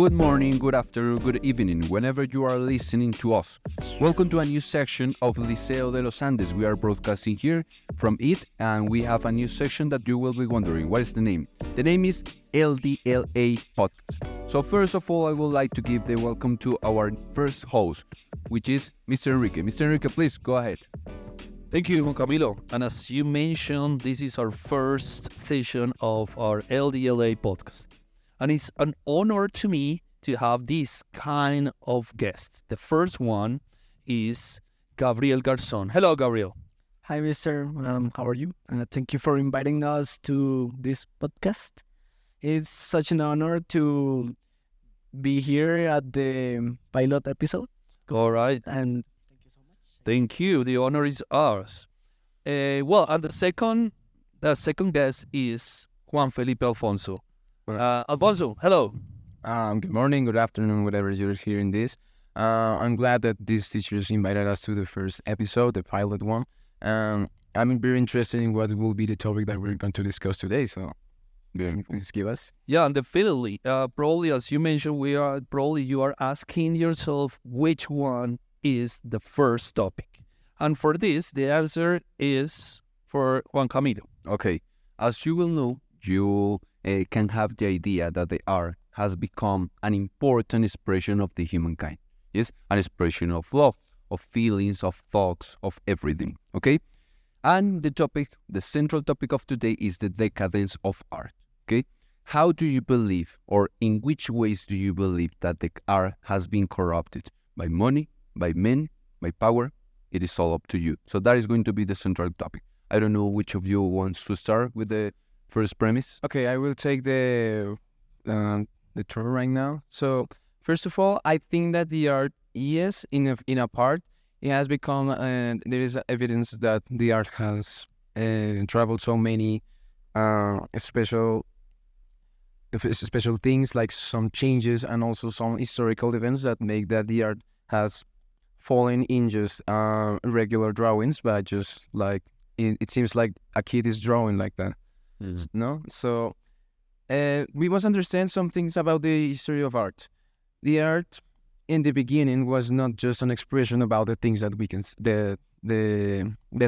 Good morning, good afternoon, good evening, whenever you are listening to us. Welcome to a new section of Liceo de los Andes. We are broadcasting here from it, and we have a new section that you will be wondering, what is the name? The name is LDLA Podcast. So first of all, I would like to give the welcome to our first host, which is Mr. Enrique. Mr. Enrique, please go ahead. Thank you, Juan Camilo. And as you mentioned, this is our first session of our LDLA podcast. And it's an honor to me to have this kind of guest. The first one is Gabriel Garzon. Hello, Gabriel. Hi, Mister. How are you? Thank you for inviting us to this podcast. It's such an honor to be here at the pilot episode. All right. And thank you so much. Thank you. The honor is ours. And the second guest is Juan Felipe Alfonso. Alfonso, hello. Good morning, good afternoon, whatever you're hearing this. I'm glad that these teachers invited us to the first episode, the pilot one. I'm very interested in what will be the topic that we're going to discuss today. So, please give us. Yeah, and definitely. Probably, as you mentioned, you are asking yourself which one is the first topic. And for this, the answer is for Juan Camilo. Okay, as you will know, you can have the idea that the art has become an important expression of the humankind. Yes, an expression of love, of feelings, of thoughts, of everything. Okay, and the central topic of today is the decadence of art. Okay, how do you believe, or in which ways do you believe that the art has been corrupted by money, by men, by power? It is all up to you. So that is going to be the central topic. I don't know which of you wants to start with the first premise. Okay, I will take the turn right now. So, first of all, I think that the art, yes, in a part, it has become, there is evidence that the art has traveled so many special things, like some changes and also some historical events that make that the art has fallen in just regular drawings, but just like, it seems like a kid is drawing like that. No, so we must understand some things about the history of art. The art in the beginning was not just an expression about the things that we can the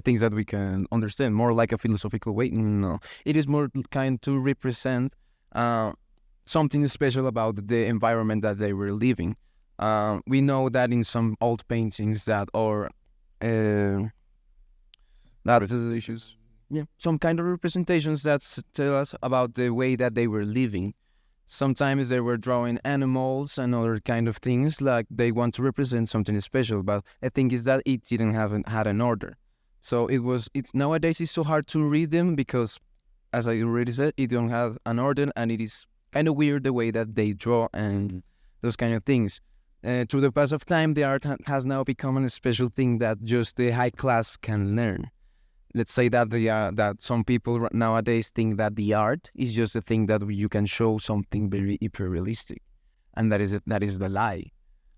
things that we can understand, more like a philosophical way. No, it is more kind to represent something special about the environment that they were living. We know that in some old paintings that are issues. Yeah, some kind of representations that tell us about the way that they were living. Sometimes they were drawing animals and other kind of things, like they want to represent something special. But the thing is that it didn't had an order. So nowadays it's so hard to read them because, as I already said, it don't have an order, and it is kind of weird the way that they draw and those kind of things. Through the pass of time, the art has now become a special thing that just the high class can learn. Let's say that that some people nowadays think that the art is just a thing that you can show something very hyper-realistic, and that is it. That is the lie.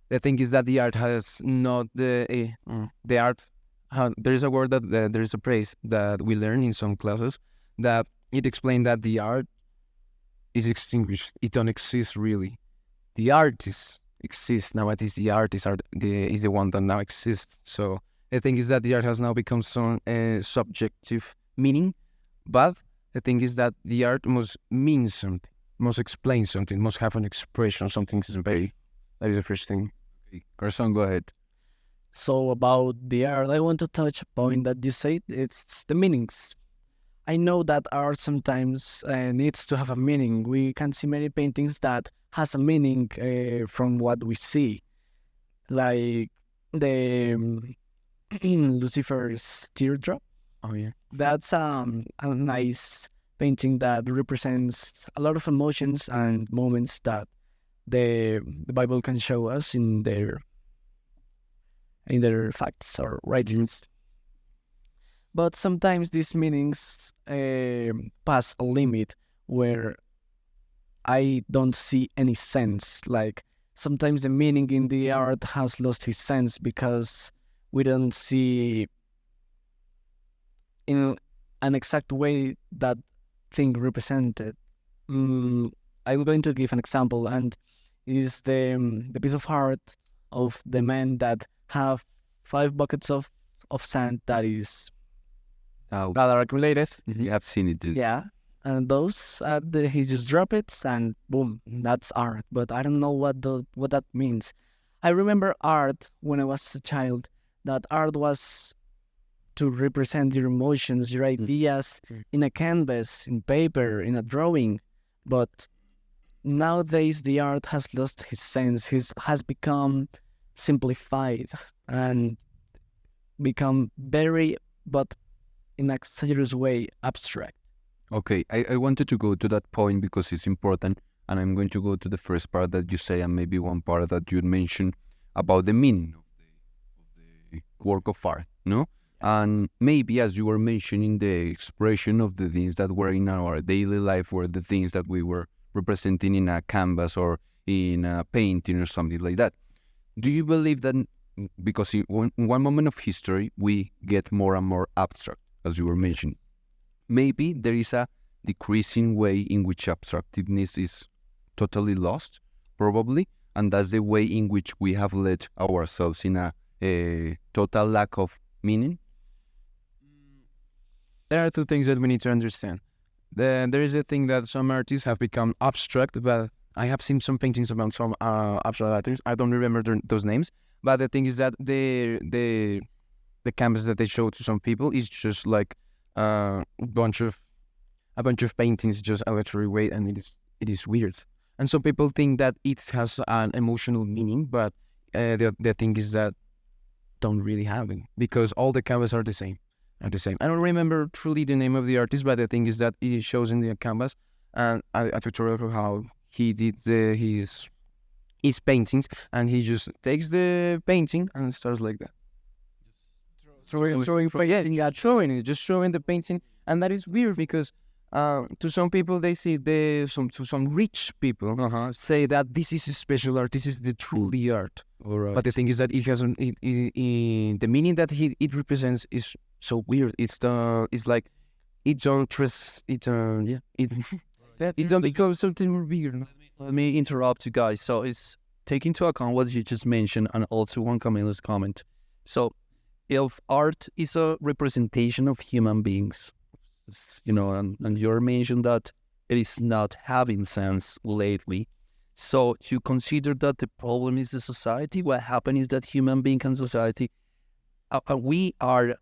The thing is that the art has not the art. There is a word that there is a phrase that we learn in some classes that it explains that the art is extinguished. It don't exist really. The artist exists nowadays. The art is the one that now exists. So. The thing is that the art has now become some subjective meaning, but the thing is that the art must mean something, must explain something, must have an expression, something very. That is the first thing. Okay. Garzon, go ahead. So about the art, I want to touch a point that you said. It's the meanings. I know that art sometimes needs to have a meaning. We can see many paintings that has a meaning from what we see, like the Lucifer's teardrop. Oh yeah, That's a nice painting that represents a lot of emotions and moments that the Bible can show us in their facts or writings. But sometimes these meanings pass a limit where I don't see any sense. Like sometimes the meaning in the art has lost its sense because we don't see in an exact way that thing represented. I'm going to give an example, and is the piece of art of the man that have 5 buckets of sand Now, that are accumulated. you have seen it. Yeah, and those he just drop it and boom, that's art. But I don't know what that means. I remember art when I was a child. That art was to represent your emotions, your ideas in a canvas, in paper, in a drawing. But nowadays, the art has lost his sense. Has become simplified and become very, but in a serious way, abstract. Okay, I wanted to go to that point because it's important, and I'm going to go to the first part that you say, and maybe one part that you mentioned about the meaning of the work of art, no? And maybe, as you were mentioning, the expression of the things that were in our daily life were the things that we were representing in a canvas or in a painting or something like that. Do you believe that, because in one moment of history, we get more and more abstract, as you were mentioning, maybe there is a decreasing way in which abstractiveness is totally lost, probably, and that's the way in which we have led ourselves in a total lack of meaning? There are two things that we need to understand. There is a thing that some artists have become abstract, but I have seen some paintings about some abstract artists. I don't remember those names, but the thing is that the canvas that they show to some people is just like a bunch of paintings, just a literary way, and it is weird. And some people think that it has an emotional meaning, but the thing is that don't really have it, because all the canvas are the same. I don't remember truly the name of the artist, but the thing is that it shows in the canvas and a tutorial of how he did his paintings, and he just takes the painting and starts like that. Showing the painting, and that is weird because to some people they see some rich people say that this is a special art, this is the truly art. Right. But the thing is that it hasn't. The meaning that it represents is so weird. It's like it don't trust it. It don't become something more bigger. No? Let me interrupt you guys. So it's take into account what you just mentioned and also Juan Camilo's comment. So if art is a representation of human beings, and you mentioned that it is not having sense lately. So you consider that the problem is the society? What happened is that human being and society, we are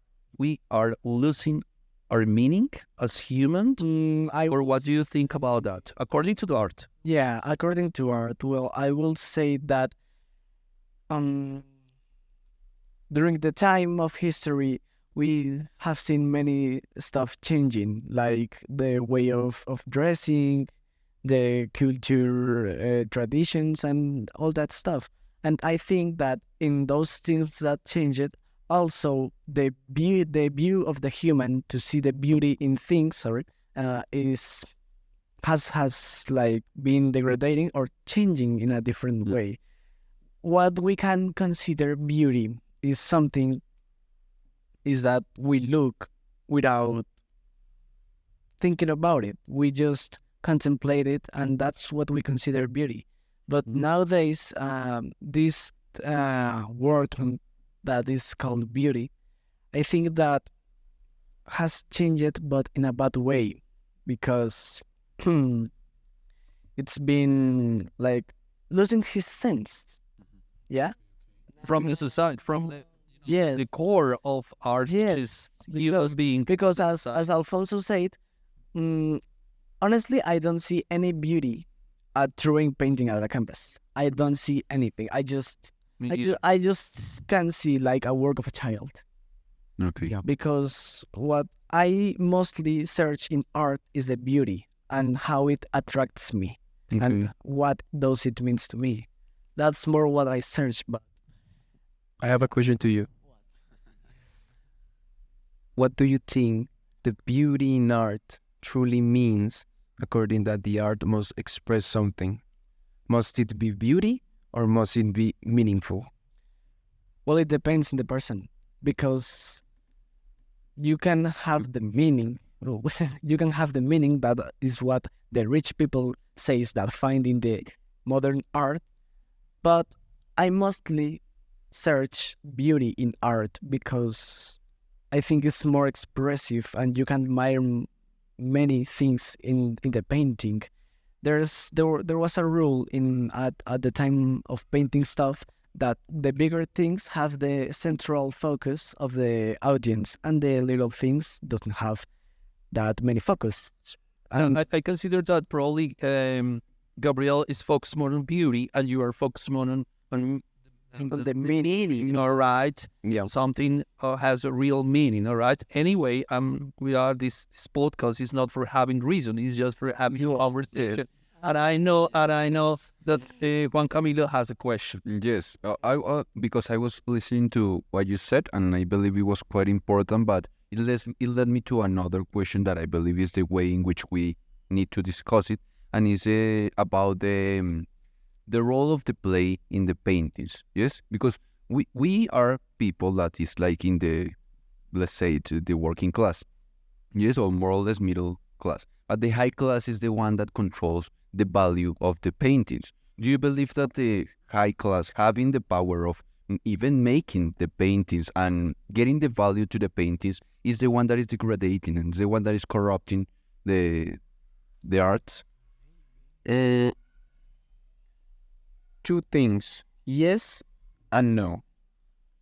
losing our meaning as humans? Or what do you think about that, according to the art? Yeah, according to art, well, I will say that during the time of history, we have seen many stuff changing, like the way of dressing, the culture, traditions, and all that stuff. And I think that in those things that changed, also the view of the human to see the beauty in things, has like been degrading or changing in a different way. What we can consider beauty is something is that we look without thinking about it. We just contemplate it, and that's what we consider beauty. But nowadays, this word that is called beauty, I think that has changed, but in a bad way, because it's been like losing his sense. Yeah, From the society, from the core of art, which is human being. because as Alfonso said, honestly, I don't see any beauty at drawing painting at a canvas. I don't see anything. I just can see like a work of a child. Okay. Yeah. Because what I mostly search in art is the beauty and how it attracts me and what does it means to me. That's more what I search. But I have a question to you. What do you think the beauty in art truly means, according that the art must express something? Must it be beauty or must it be meaningful? well, it depends on the person, because you can have the meaning. You can have the meaning that is what the rich people says that find in the modern art, But I mostly search beauty in art because I think it's more expressive and you can admire many things in the painting. There was a rule in at the time of painting stuff that the bigger things have the central focus of the audience and the little things doesn't have that many focus. And I consider that probably Gabriel is focused more on beauty and you are focused more on the meaning. all right? Yeah. Something has a real meaning, all right? Anyway, this podcast is not for having reason, it's just for having a conversation. And I know that Juan Camilo has a question. Yes, because I was listening to what you said, and I believe it was quite important. But it led me to another question that I believe is the way in which we need to discuss it, and is about the role of the play in the paintings. Yes, because we are people that is like in the, let's say, the working class. Yes, or more or less middle class. But the high class is the one that controls the value of the paintings. Do you believe that the high class having the power of even making the paintings and getting the value to the paintings is the one that is degrading and the one that is corrupting the arts? Two things, yes and no.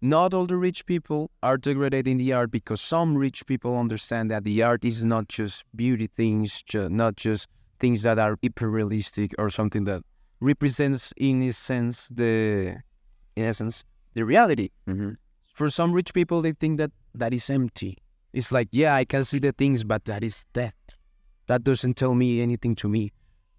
Not all the rich people are degrading the art because some rich people understand that the art is not just beauty things, not just things that are hyper realistic or something that represents in essence the reality. Mm-hmm. For some rich people, they think that is empty. It's like, yeah, I can see the things, but that is dead. That doesn't tell me anything to me.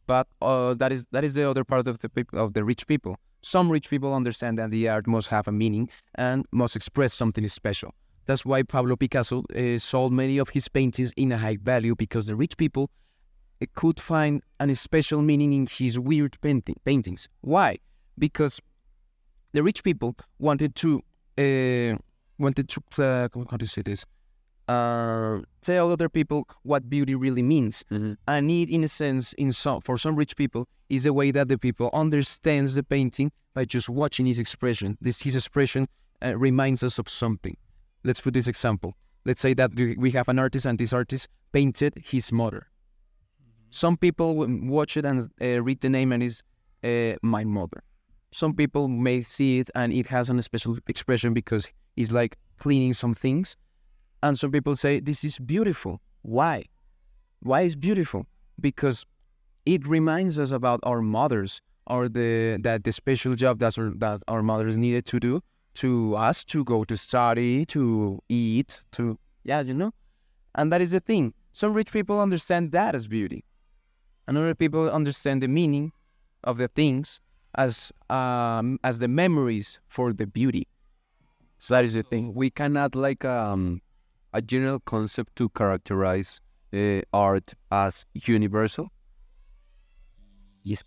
But that is the other part of the rich people. Some rich people understand that the art must have a meaning and must express something special. That's why Pablo Picasso sold many of his paintings in a high value, because the rich people could find a special meaning in his weird paintings. Why? Because the rich people wanted to how to say this? Tell other people what beauty really means. Mm-hmm. And it, in a sense, for some rich people, is a way that the people understands the painting by just watching his expression. His expression reminds us of something. Let's put this example. Let's say that we have an artist, and this artist painted his mother. Some people watch it and read the name and is my mother. Some people may see it and it has a special expression because it's like cleaning some things. And some people say, this is beautiful. Why? Why is beautiful? Because it reminds us about our mothers, or the special job that our mothers needed to do to us, to go to study, to eat, And that is the thing. Some rich people understand that as beauty. And other people understand the meaning of the things as the memories for the beauty. So that is the thing. We can add like a general concept to characterize art as universal. Yes.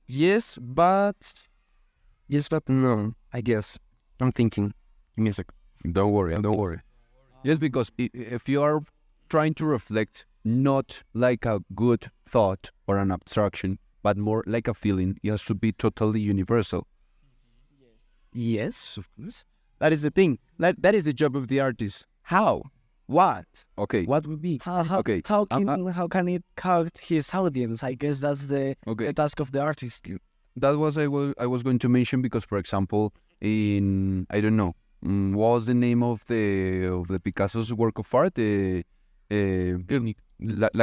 Yes, but no, I guess. I'm thinking. Give me a second. Don't worry. Yes, because if you are trying to reflect not like a good thought or an abstraction, but more like a feeling, it has to be totally universal. Yes, of course. That is the thing. That is the job of the artist. How? What? Okay. What would be? Okay. How can it count his audience? I guess that's the task of the artist. That was I was going to mention, because, for example, in, I don't know, what was the name of the Picasso's work of art? La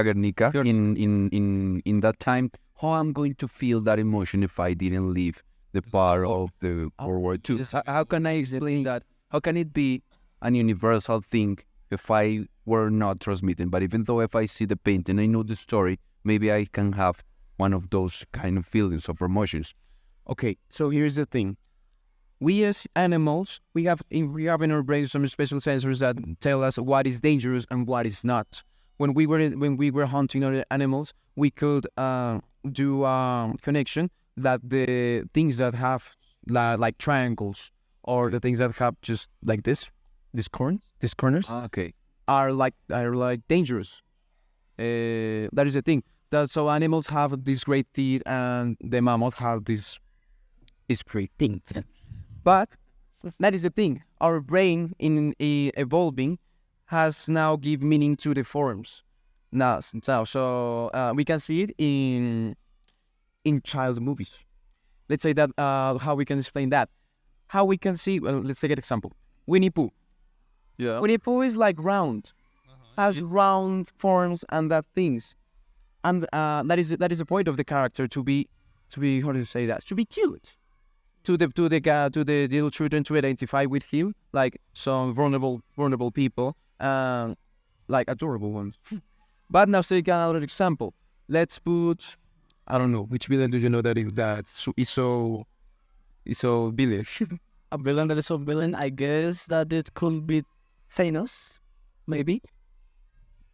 Guernica. In that time, how I'm going to feel that emotion if I didn't live the part of the World War II? How can I explain that? How can it be an universal thing if I were not transmitting? But even though if I see the painting, I know the story, maybe I can have one of those kind of feelings of emotions. Okay, so here's the thing. We as animals, we have in our brains some special sensors that tell us what is dangerous and what is not. When we were hunting other animals, we could do connection that the things that have like triangles, or the things that have just like these corners, Okay. are like dangerous. That is the thing. That so animals have these great teeth and the mammals have this great thing. But that is the thing. Our brain in evolving has now give meaning to the forms. Now, so we can see it in child movies. Let's say that how we can explain that. How we can see, well, let's take an example. Winnie Pooh. Yeah. Winnie Pooh is like round, has round forms and that things, and that is the point of the character to be how do you say that, to be cute, to the little children to identify with him, like some vulnerable people, like adorable ones. But now take another example. Let's put, I don't know, which villain do you know that is so villain? A villain that is a villain, I guess that it could be Thanos, maybe.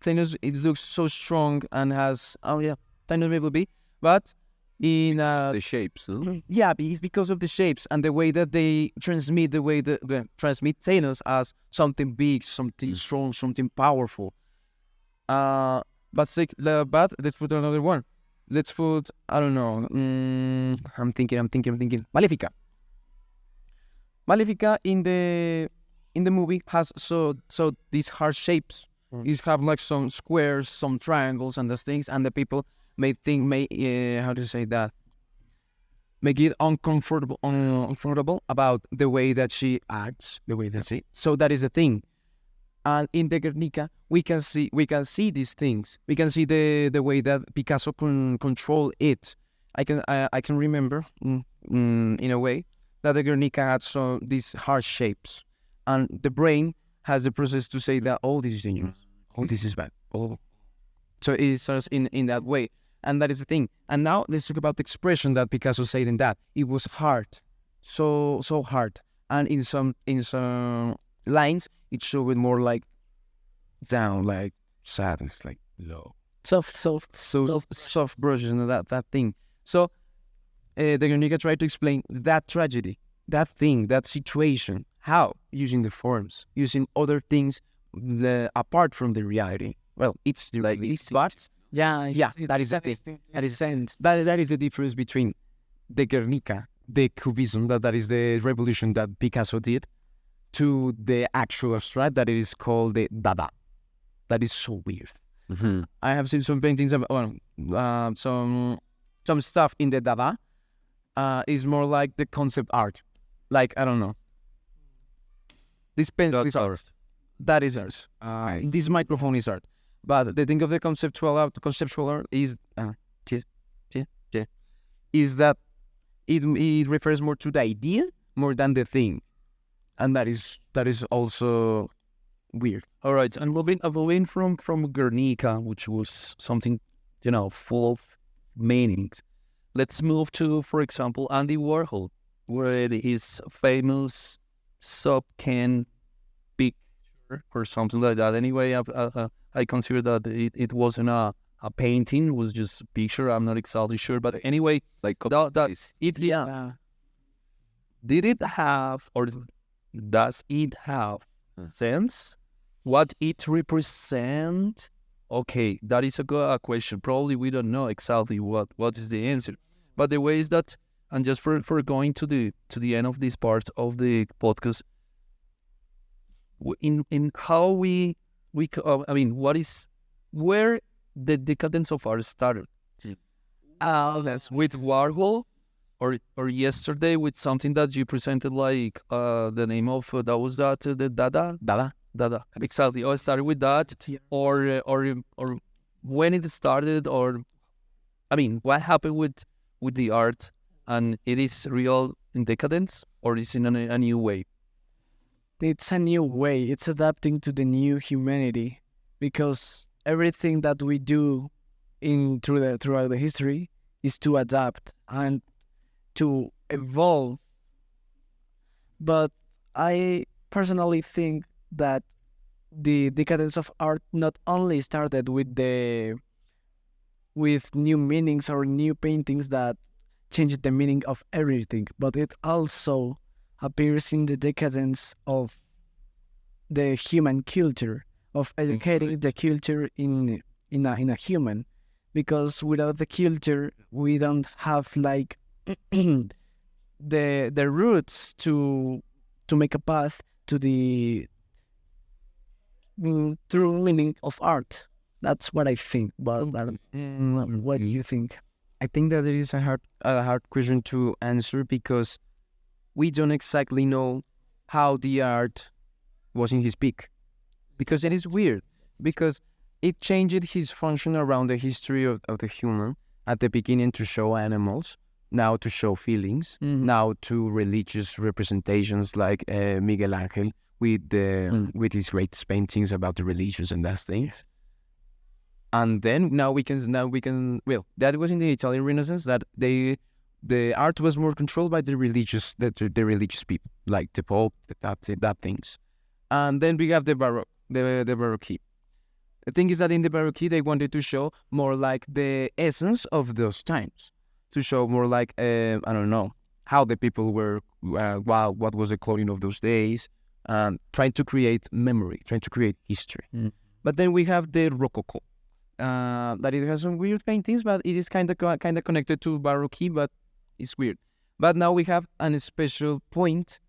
Thanos, it looks so strong and has, Thanos maybe be, but in The shapes, no? yeah, it's because of the shapes and the way that they transmit, the way that they transmit Thanos as something big, something strong, something powerful. But let's put another one. Let's put, I don't know. I'm thinking. Malefica. Malefica in the movie has so these hard shapes. It have like some squares, some triangles, and those things, and the people may how do you say that? Make it uncomfortable about the way that she acts, the way that she. So that is the thing. And in the Guernica, we can see these things. We can see the way that Picasso can control it. I can remember in a way that the Guernica had some these hard shapes, and the brain has the process to say that this is dangerous, this is bad, so it starts in that way, and that is the thing. And now let's talk about the expression that Picasso said in that it was hard, so hard, and in some lines it showed more like down, like sadness, like low, soft brushes and that thing. So the Guernica tried to explain that tragedy, that thing, that situation. How? Using the forms, using other things apart from the reality. Well, it's the Like reality, but Yeah, that is the thing. That is that is the difference between the Guernica, the Cubism, that is the revolution that Picasso did, to the actual abstract that it is called the Dada. That is so weird. Mm-hmm. I have seen some paintings of some stuff in the Dada. Is more like the concept art. Like, I don't know. This pen is art. That is art. This microphone is art. But the thing of the conceptual art is is that it refers more to the idea more than the thing, and that is also weird. All right, and moving from Guernica, which was something, full of meanings. Let's move to, for example, Andy Warhol, where his famous Subcan picture or something like that. Anyway, I consider that it wasn't a painting; it was just a picture. I'm not exactly sure, but anyway, Like did it have or does it have sense? What it represent? Okay, that is a question. Probably we don't know exactly what is the answer. But the way is that, and just for going to the end of this part of the podcast, in how what is where the decadence of art started? That's with Warhol, or yesterday with something that you presented, like the name of that was that the Dada. Exactly. Or it started with that, or when it started, or what happened with the art, and it is real in decadence, or is in a new way? it's a new way. It's adapting to the new humanity, because everything that we do throughout the history is to adapt and to evolve. But I personally think that the decadence of art not only started with new meanings or new paintings that changed the meaning of everything, but it also appears in the decadence of the human culture, of educating the culture in a human, because without the culture, we don't have like the roots to make a path to the true meaning of art. That's what I think. But what do you think? I think that it is a hard question to answer because we don't exactly know how the art was in his peak. Because it is weird. Because it changed his function around the history of the human. At the beginning to show animals, now to show feelings, now to religious representations like Miguel Angel with his great paintings about the religions and that things. And then now we can well, that was in the Italian Renaissance that the art was more controlled by the religious people, like the Pope, that things. And then we have the Baroque, the Baroque. The thing is that in the Baroque they wanted to show more like the essence of those times, to show more like I don't know how the people were, what was the clothing of those days, trying to create memory, trying to create history. But then we have the Rococo. That it has some weird paintings, but it is kind of connected to Baroque, but it's weird. But now we have a special point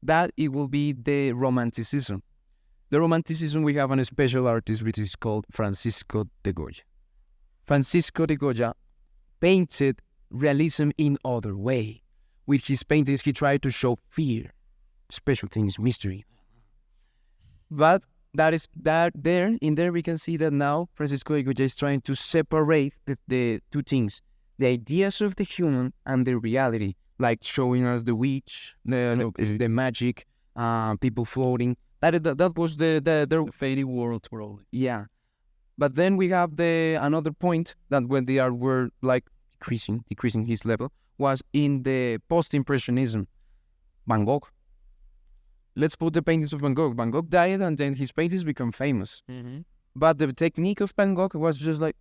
that it will be the Romanticism. The Romanticism, we have a special artist which is called Francisco de Goya. Francisco de Goya painted realism in other way. With his paintings, he tried to show fear, special things, mystery. But in there we can see that now Francisco de Goya is trying to separate the two things, the ideas of the human and the reality, like showing us the witch, the magic, people floating. That was the fairy world. Yeah. But then we have another point that when the art were like decreasing his level was in the post-impressionism. Van Gogh. Let's put the paintings of Van Gogh. Van Gogh died and then his paintings become famous. But the technique of Van Gogh was just like...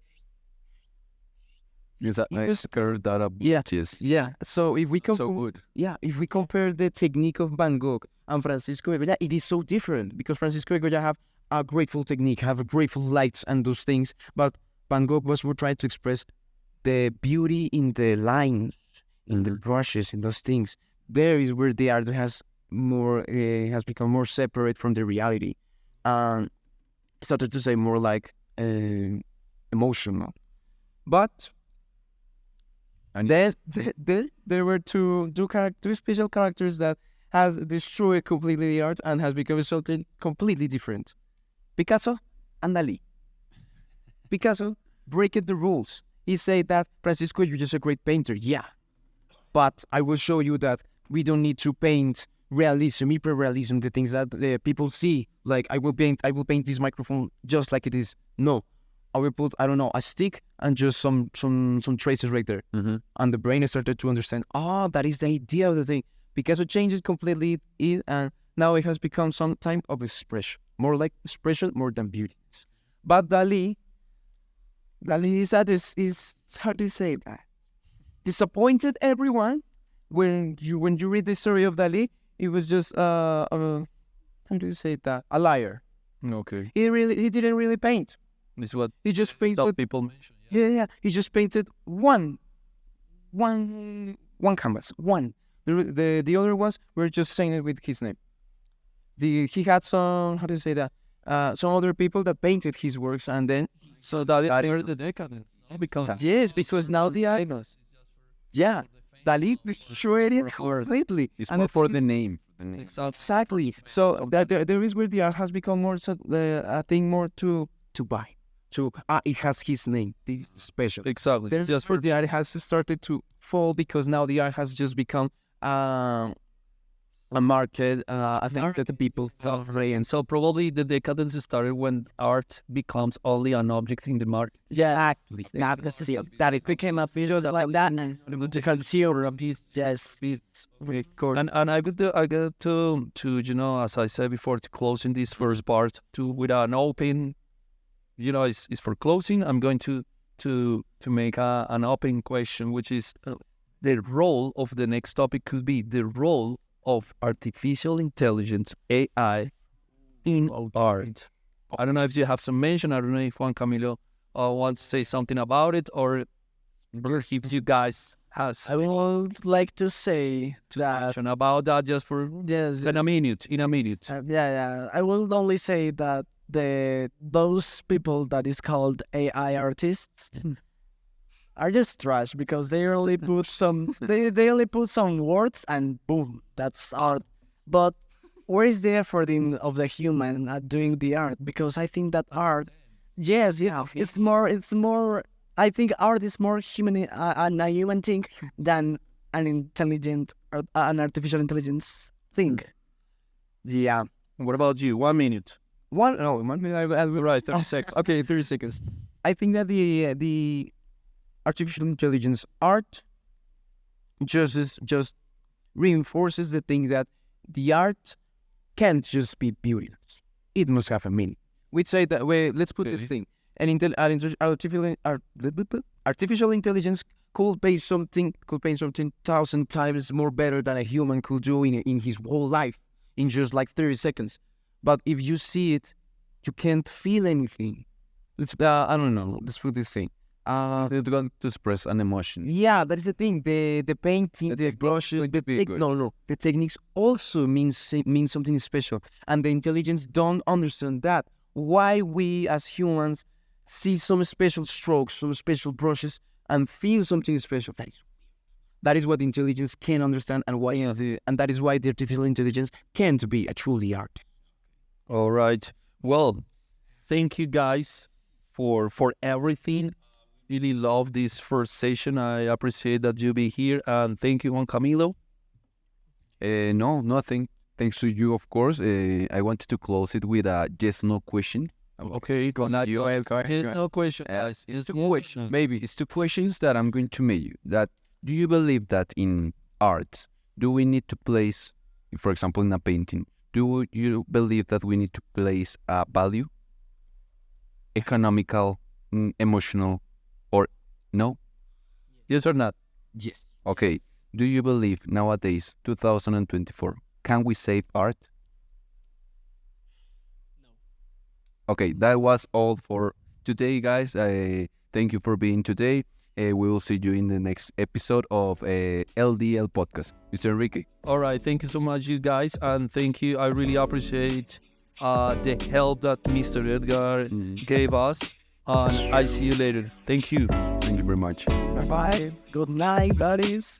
Is that nice curve that up? Yeah. Yes. Yeah. So if we So good. Yeah, if we compare the technique of Van Gogh and Francisco de Goya, it is so different because Francisco de Goya have a grateful technique, have a grateful lights and those things, but Van Gogh was more trying to express the beauty in the lines, in the brushes, in those things. There is where the art has become more separate from the reality. Started to say more like emotional. But and then there were two special characters that has destroyed completely the art and has become something completely different. Picasso and Dali. Picasso breaking the rules. He said that, Francisco, you're just a great painter. Yeah. But I will show you that we don't need to paint realism, hyper-realism, the things that people see. Like, I will paint this microphone just like it is. No. I will put, I don't know, a stick and just some traces right there. And the brain started to understand, that is the idea of the thing. Picasso changed it completely, and now it has become some type of expression. More like expression, more than beauty. But Dali is how do you say that? Disappointed everyone. When you read the story of Dali, it was just how do you say that? A liar. Okay. He didn't really paint. This is what He just painted. some people mention. Yeah. He just painted one canvas. One. The other ones were just saying it with his name. He had some, how do you say that? Some other people that painted his works, and then So that is the Decadence, no? because now the art. Yeah, Dali destroyed it completely. It's And more the for thing- the name. Exactly. So there is where the art has become more a thing more to buy. It has his name. This is special. Exactly. There's just for the art has started to fall because now the art has just become a market. I think that the people thought and So probably the Decadence started when art becomes only an object in the market. exactly that it became a visual like that and To consume a piece. yes, of course. And I got to as I said before, to closing this first part with an open, it's for closing. I'm going to make an open question, which is the role of the next topic could be the role of artificial intelligence, AI, in art. I don't know if you have some mention. I don't know if Juan Camilo want to say something about it, or if you guys has I would like to say that action about that just for yes, in a minute. yeah. I will only say that those people that is called AI artists are just trash because they only put some they only put some words and boom, that's art. But where is the effort of the human at doing the art? Because I think that art, yes, yeah, it's more. I think art is more human, a human thing than an intelligent or an artificial intelligence thing. Yeah. What about you? 1 minute. 1 minute. I'll be Right, 30 seconds. Okay, 30 seconds. I think that the artificial intelligence art just reinforces the thing that the art can't just be beautiness. It must have a meaning. We'd say that way. Let's put this thing. Artificial intelligence could paint something 1,000 times more better than a human could do in his whole life in just like 30 seconds. But if you see it, you can't feel anything. I don't know. Let's put this thing. It's going to express an emotion. Yeah, that is the thing. The painting, the brushes, the techniques also mean something special, and the intelligence don't understand that. Why we as humans see some special strokes, some special brushes, and feel something special? That is what the intelligence can understand, and that is why the artificial intelligence can't be a truly art. All right. Well, thank you guys for everything. Really love this first session. I appreciate that you be here, and thank you, Juan Camilo. No, nothing. Thanks to you, of course. I wanted to close it with a yes/no question. Okay, go ahead. Go ahead. No question. Guys. It's It's two questions. Maybe it's two questions that I'm going to make you. That do you believe that in art, do we need to place, for example, in a painting, do you believe that we need to place a value, economical, emotional, or no? Yes or not? Yes. Okay. Do you believe nowadays, 2024, can we save art? No. Okay, that was all for today, guys. Thank you for being today. We will see you in the next episode of LDL Podcast. Mr. Enrique. All right. Thank you so much, you guys, and thank you. I really appreciate the help that Mr. Edgar gave us, and I see you later. Thank you. Thank you very much. Bye bye. Good night, buddies.